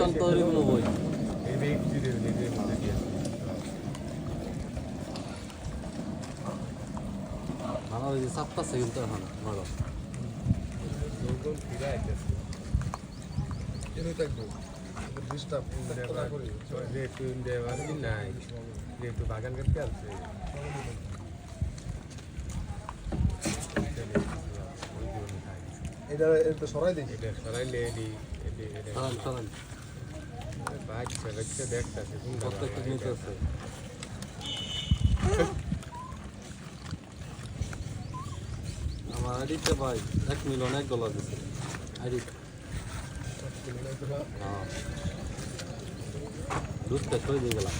বর্তমান তৈরি কোনো বই ভালো হয়েছে 7 সেকেন্ড তো এখন ভালো বাগান করতে আছে এটা সরাই দিই এটা সরাইলে সরান বাচ্চা বাচ্চা দেখতেছে প্রত্যেকটা নিতে আছে আমার আইডিতে ভাই $1 মিলিয়ন দিচ্ছে আইডি হ্যাঁ দুধটা ছড়ে দিয়ে গেলাম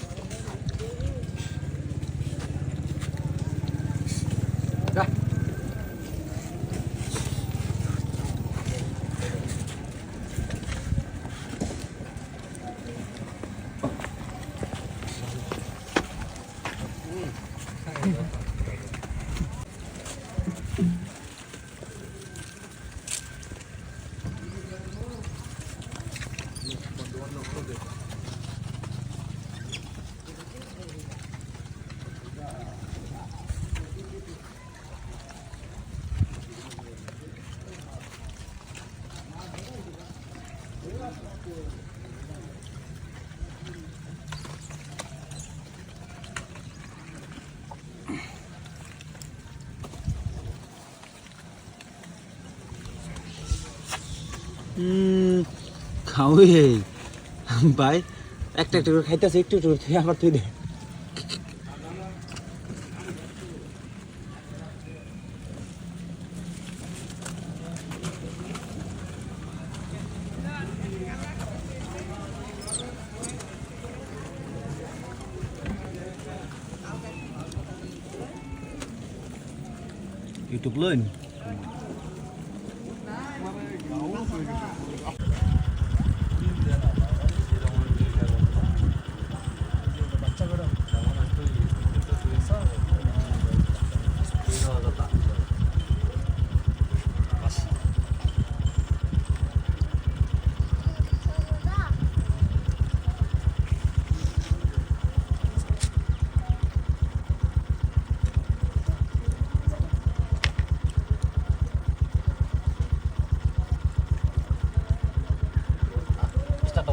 খাওয়াই ভাই একটা একটা করে খাইতেছে একটু একটু করে আবার তুই দে ইউটিউব লইন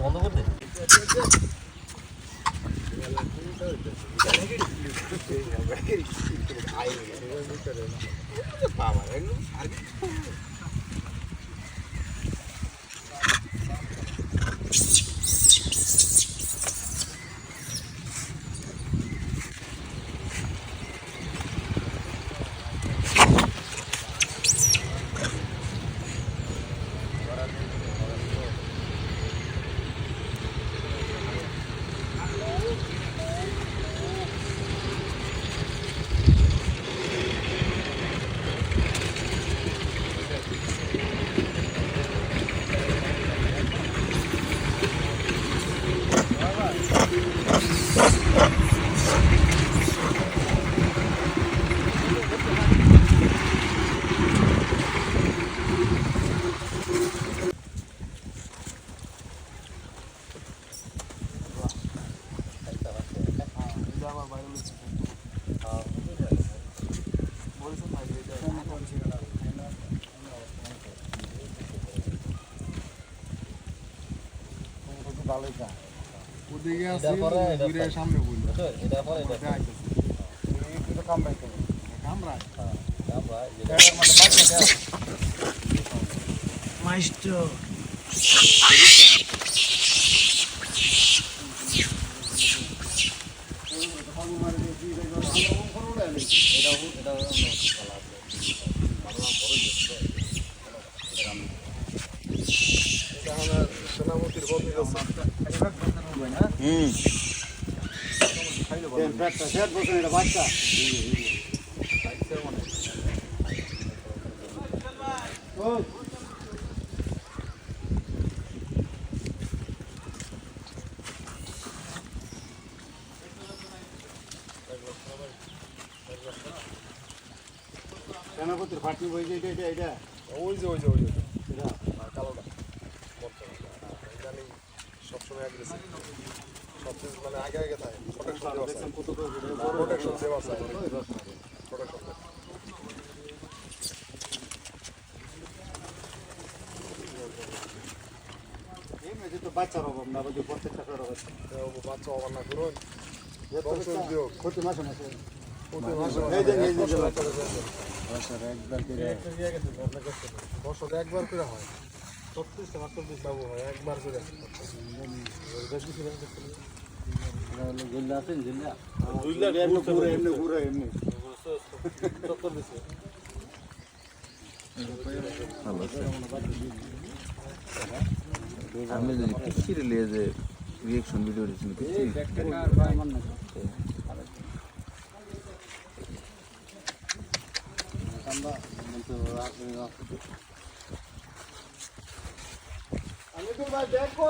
বন্ধ করে দে ওদিকে আছে ঘুরে সামনে বলল এটা পরে এটা এটা কামড়াই তো কামড়াই কামড়াই এটার মধ্যে বাচ্চা দেয় মাইস্টো সোনামতির বন্ধু বাচ্চা সেনাপতির ফাটনি বই যে এটা ওই যে কালোটা সবসময় অ্যাগ্রেসিভ সবচেয়ে মানে আগে আগে থাকে প্রোটেকশন দেওয়া আছে প্রোটেকশন দেওয়া আছে প্রোটেকশন বাচ্চার অভাব না বুঝি প্রত্যেকটা করে বাচ্চা অবান না করুন ক্ষতি মাসে মাসে প্রতি মাসে বছরে একবার করে হয় 36 বাবু হয় একবার করে এমনি ঘুরে এমনি আমি যদি কিচ্ছি রিলিয়ে যে রিয়েকশন ভিডিও দিচ্ছি আমি তো ভাই দেখো